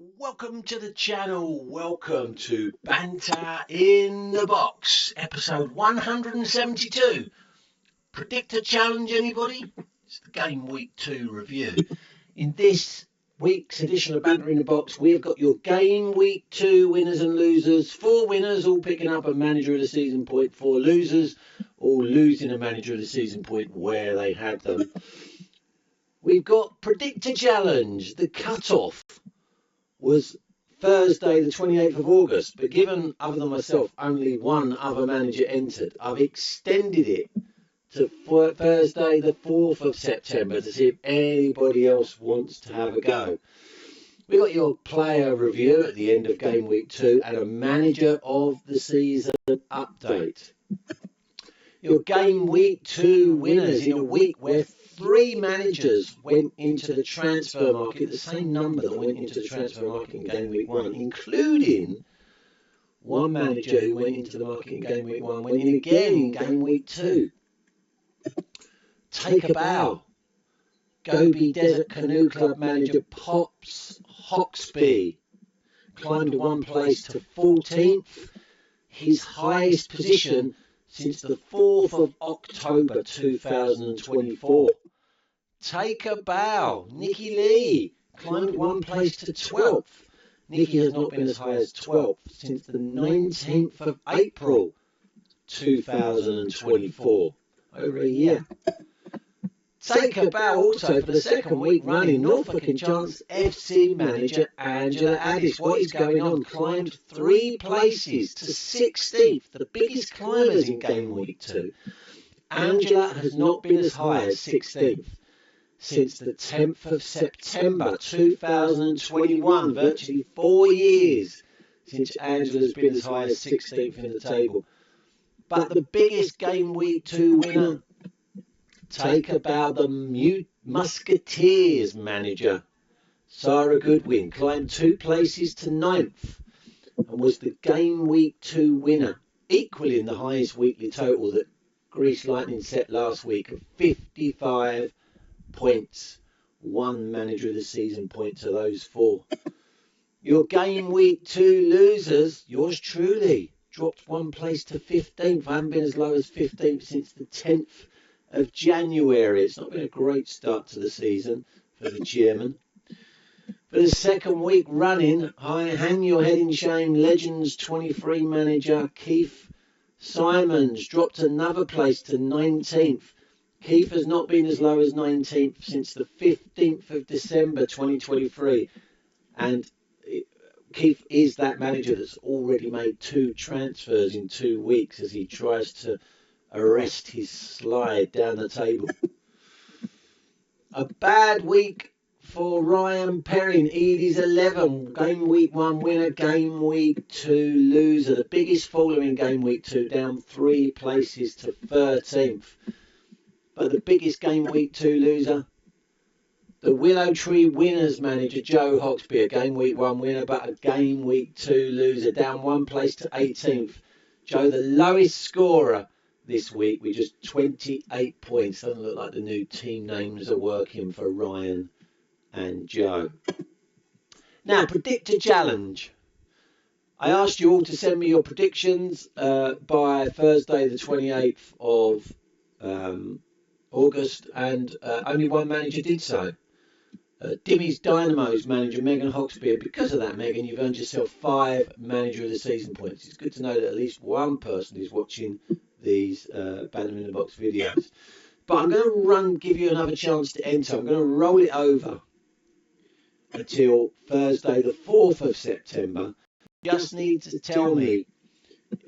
Welcome to the channel. Welcome to Banter in the Box, episode 172. Predictor challenge, anybody? It's the game week 2 review. In this week's edition of Banter in the Box, we've got your game week 2 winners and losers. 4 winners all picking up a manager of the season point, 4 losers all losing a manager of the season point where they had them. We've got Predictor challenge. The cut-off was Thursday the 28th of August, but given, other than myself, only one other manager entered, I've extended it to Thursday the 4th of September to see if anybody else wants to have a go. We got your player review at the end of game week 2 and a manager of the season update. Your game week 2 winners in a week where 3 managers went into the transfer market, the same number that went into the transfer market in game week 1, including one manager who went into the market in game week 1, went in again in game week 2. Take a bow. Gobi Desert Canoe Club manager Pops Hoxby climbed one place to 14th, his highest position since the 4th of October 2024. Take a bow. Nikki Lee climbed one place to 12th. Nikki has not been as high as 12th since the 19th of April 2024. Over a year. Take a bow also for the second week running. Norfolk Enchants FC manager Angela Addis. What is going on? Climbed 3 places to 16th, the biggest climbers in game week 2. Angela has not been as high as 16th since the 10th of September 2021, virtually 4 years since Angela's been as high as 16th in the table. But the biggest game week 2 winner, take about the Musketeers manager, Sarah Goodwin, climbed 2 places to 9th and was the game week 2 winner, equaling the highest weekly total that Grease Lightning set last week of 55 points. 1 manager of the season point to those 4. Your game week 2 losers, yours truly, dropped 1 place to 15th. I haven't been as low as 15th since the 10th of January. It's not been a great start to the season for the chairman. For the second week running, hang your head in shame. Legends 23 manager Keith Simons dropped another place to 19th. Keith has not been as low as 19th since the 15th of December 2023. And Keith is that manager that's already made 2 transfers in 2 weeks as he tries to arrest his slide down the table. A bad week for Ryan Perrin. Edie's 11. Game week 1 winner, game week 2 loser. The biggest faller in game week 2, down 3 places to 13th. But the biggest game week 2 loser, the Willow Tree winners manager Joe Hoxby. A game week 1 winner, but a game week 2 loser, down 1 place to 18th. Joe, the lowest scorer this week with just 28 points. Doesn't look like the new team names are working for Ryan and Joe. Now, Predictor challenge. I asked you all to send me your predictions by Thursday the 28th of August, and only one manager did so. Dimmy's Dynamo's manager Megan Hoxby. Because of that, Megan, you've earned yourself 5 manager of the season points. It's good to know that at least one person is watching these Banter in the Box videos. But I'm going to give you another chance to enter. I'm going to roll it over until Thursday the 4th of September. You just need to tell me,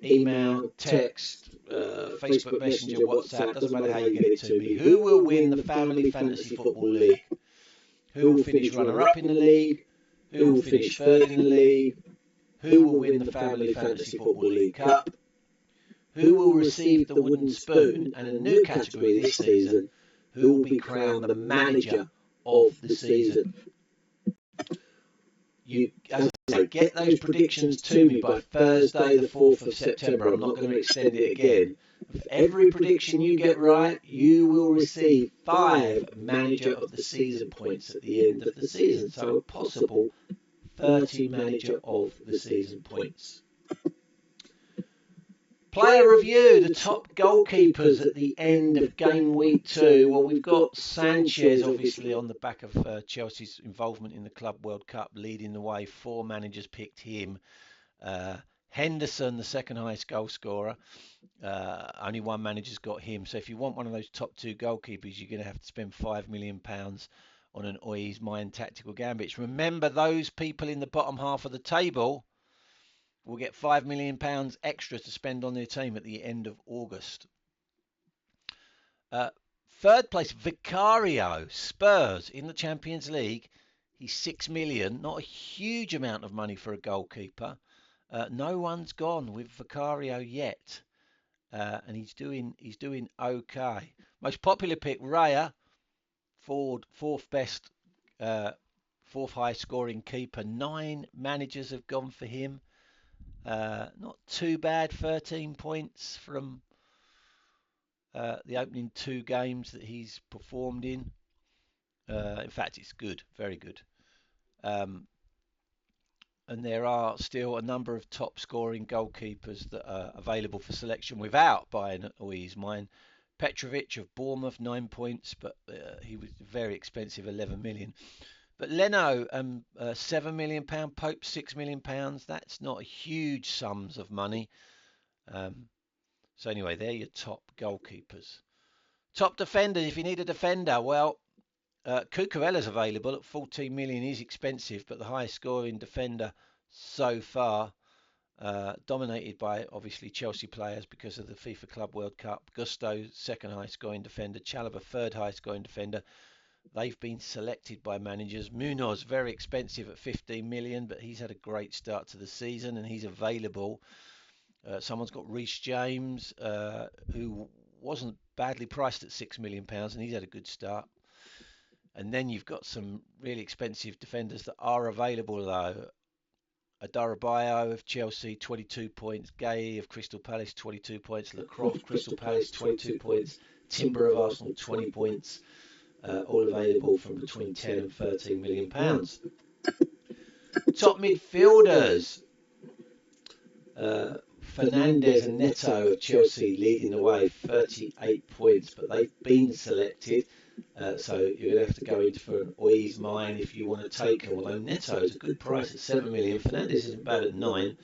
email, text, Facebook Messenger, WhatsApp, doesn't matter how you get it to me, who will win the Family Fantasy Football League, who will finish runner-up in the league, who will finish 3rd in the league, who will win the Family Fantasy Football League Cup, who will receive the wooden spoon, and in a new category this season, who will be crowned the manager of the season. You, as I say, get those predictions to me by Thursday the 4th of September. I'm not going to extend it again. For every prediction you get right, you will receive 5 manager of the season points at the end of the season. So a possible 30 manager of the season points. Player review, the top goalkeepers at the end of game week 2. Well, we've got Sanchez, obviously, on the back of Chelsea's involvement in the Club World Cup, leading the way. 4 managers picked him. Henderson, the second highest goal scorer. Only 1 manager's got him. So if you want one of those top 2 goalkeepers, you're going to have to spend £5 million on an Oi's Mind Tactical Gambits. Remember, those people in the bottom half of the table will get £5 million extra to spend on their team at the end of August. Third place, Vicario, Spurs in the Champions League. He's 6 million, not a huge amount of money for a goalkeeper. No one's gone with Vicario yet, and he's doing okay. Most popular pick, Raya, fourth best, fourth highest scoring keeper. 9 managers have gone for him. Not too bad, 13 points from the opening 2 games that he's performed in. In fact, it's good, very good. And there are still a number of top scoring goalkeepers that are available for selection without buying at Oi's Mind. Petrovic of Bournemouth, 9 points, but he was very expensive, 11 million. But Leno, £7 million, Pope, £6 million. That's not huge sums of money. So anyway, they're your top goalkeepers. Top defenders, if you need a defender, well, Cucurella's available at 14 million. He's expensive, but the highest scoring defender so far, dominated by obviously Chelsea players because of the FIFA Club World Cup. Gusto, second highest scoring defender. Chalobah, third highest scoring defender. They've been selected by managers. Munoz, very expensive at 15 million, but he's had a great start to the season and he's available. Someone's got Reece James, who wasn't badly priced at £6 million, and he's had a good start. And then you've got some really expensive defenders that are available, though. Adarabayo of Chelsea, 22 points. Gay of Crystal Palace, 22 points. Lacroix, Crystal Palace, 22 points. Timber of Arsenal, 20 points. All available from between 10 and 13 million pounds. Top midfielders. Fernandes and Neto of Chelsea leading the way, 38 points, but they've been selected. So you're going to have to go into for an Oi's Mind if you want to take them. Although Neto is a good price at 7 million. Fernandes isn't bad at 9.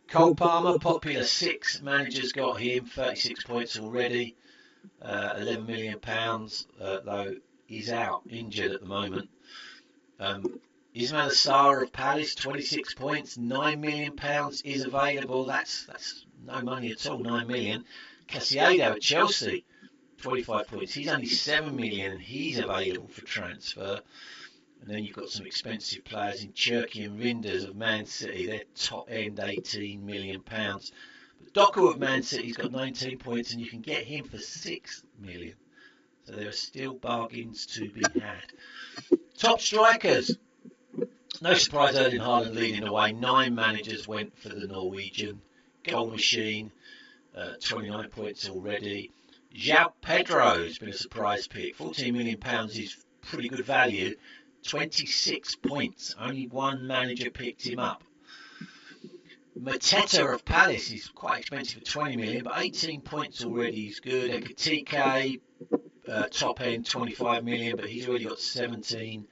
Cole Palmer, popular, 6 managers got him, 36 points already. £11 million, though he's out, injured at the moment. Ismail Sarr of Palace, 26 points, £9 million is available. That's no money at all, 9 million. Casiado at Chelsea, 25 points. He's only 7 million. He's available for transfer. And then you've got some expensive players in Cherki and Rinders of Man City. They're top end, £18 million. But Doku of Man City's got 19 points, and you can get him for 6 million. So there are still bargains to be had. Top strikers. No surprise, Erling Haaland leading the way. 9 managers went for the Norwegian goal machine. 29 points already. João Pedro's been a surprise pick. £14 million is pretty good value. 26 points. Only 1 manager picked him up. Mateta of Palace is quite expensive at 20 million, but 18 points already is good. Ekitike, top end, 25 million, but he's already got 17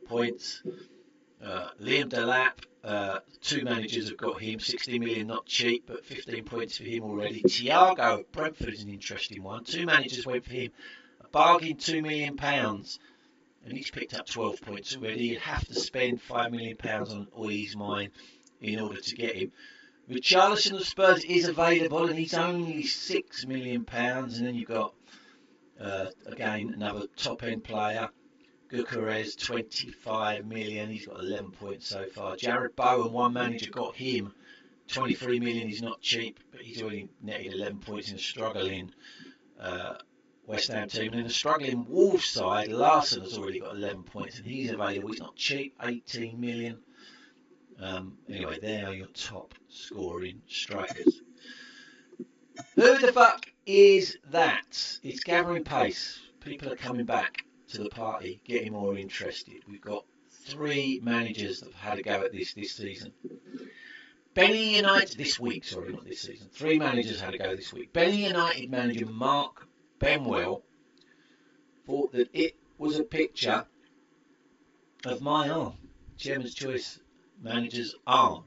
points. Liam Delap, 2 managers have got him, 16 million, not cheap, but 15 points for him already. Thiago of Brentford is an interesting one. 2 managers went for him, a bargain £2 million, and he's picked up 12 points already. You'd have to spend £5 million on Oi's Mind in order to get him. Richarlison of Spurs is available, and he's only £6 million. And then you've got, again, another top-end player. Gyökeres, 25 million. He's got 11 points so far. Jared Bowen, 1 manager got him. 23 million. He's not cheap, but he's already netted 11 points in a struggling West Ham team. And in the struggling Wolves side, Larson has already got 11 points, and he's available. He's not cheap, 18 million. Anyway, there are your top scoring strikers. Who the fuck is that? It's gathering pace. People are coming back to the party, getting more interested. We've got three managers that have had a go at this season. Benny United this week, sorry, not this season. Three managers had a go this week. Benny United manager Mark Benwell thought that it was a picture of my arm, Chairman's Choice manager's arm.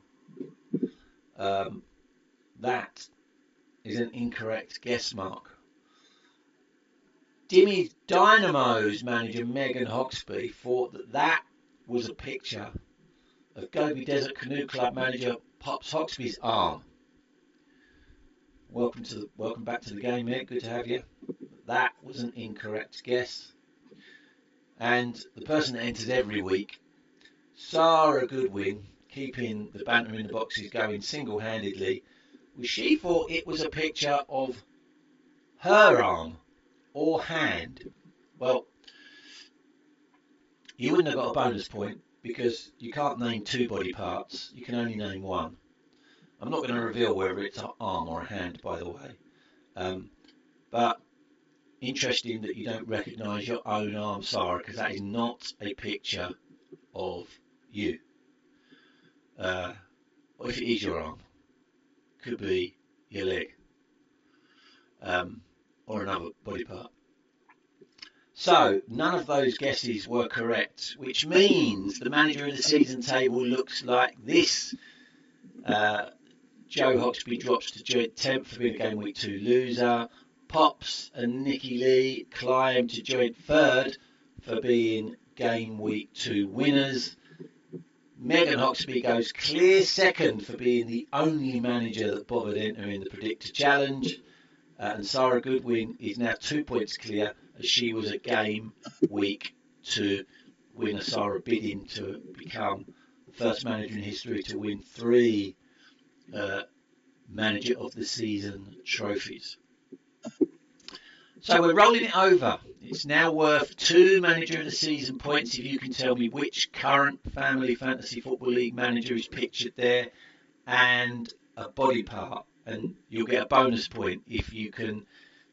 That is an incorrect guess, Mark. Dimmy Dynamo's manager Megan Hoxby thought that was a picture of Gobi Desert Canoe Club manager Pops Hoxby's arm. Welcome back to the game, Meg. Good to have you. That was an incorrect guess. And the person that enters every week, Sarah Goodwin, keeping the banter in the boxes going single-handedly, she thought it was a picture of her arm or hand. Well, you wouldn't have got a bonus point because you can't name two body parts. You can only name one. I'm not going to reveal whether it's an arm or a hand, by the way. But interesting that you don't recognise your own arm, Sarah, because that is not a picture of you. Or if it is your arm, could be your leg, or another body part. So none of those guesses were correct, which means the manager of the season table looks like this. Joe Hoxby drops to joint 10th for being a game week 2 loser. Pops and Nikki Lee climb to joint 3rd for being game week 2 winners. Megan Hoxby goes clear 2nd for being the only manager that bothered entering the Predictor Challenge. And Sarah Goodwin is now 2 points clear as she was a game week 2 winner. Sarah bidding to become the first manager in history to win 3 manager of the season trophies. So we're rolling it over. It's now worth 2 manager of the season points if you can tell me which current Family Fantasy Football League manager is pictured there, and a body part. And you'll get a bonus point if you can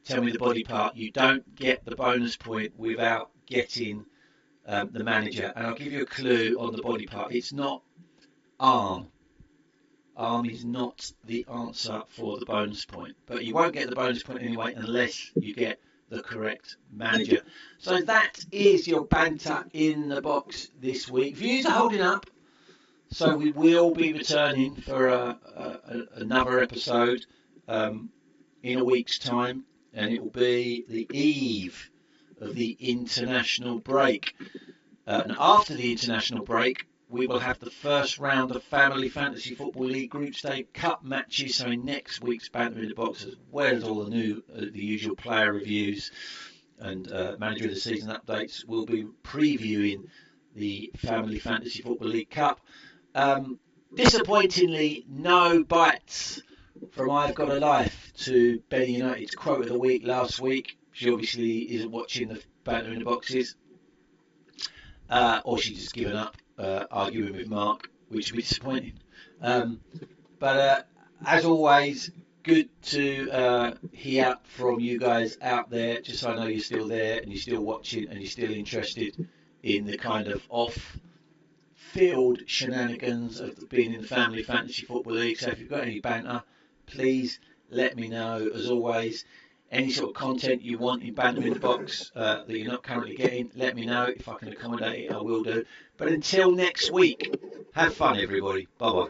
tell me the body part. You don't get the bonus point without getting the manager. And I'll give you a clue on the body part. It's not arm. Arm is not the answer for the bonus point. But you won't get the bonus point anyway unless you get the correct manager. So that is your banter in the box this week. Views are holding up. So we will be returning for another episode in a week's time. And it will be the eve of the international break. And after the international break, we will have the first round of Family Fantasy Football League Group Stage Cup matches. So in next week's Banter in the Box, as well as all the usual player reviews and Manager of the Season updates, we'll be previewing the Family Fantasy Football League Cup. Disappointingly, no bites from I've Got a Life to Benny United's quote of the week last week. She obviously isn't watching the Banter in the Boxes, or she's just given up arguing with Mark, which would be disappointing. But as always, good to hear from you guys out there, just so I know you're still there and you're still watching and you're still interested in the kind of off-field shenanigans of being in the Family Fantasy Football League. So if you've got any banter, please let me know. As always, any sort of content you want in Banter in the Box that you're not currently getting, let me know. If I can accommodate it, I will do. But until next week, have fun, everybody. Bye-bye.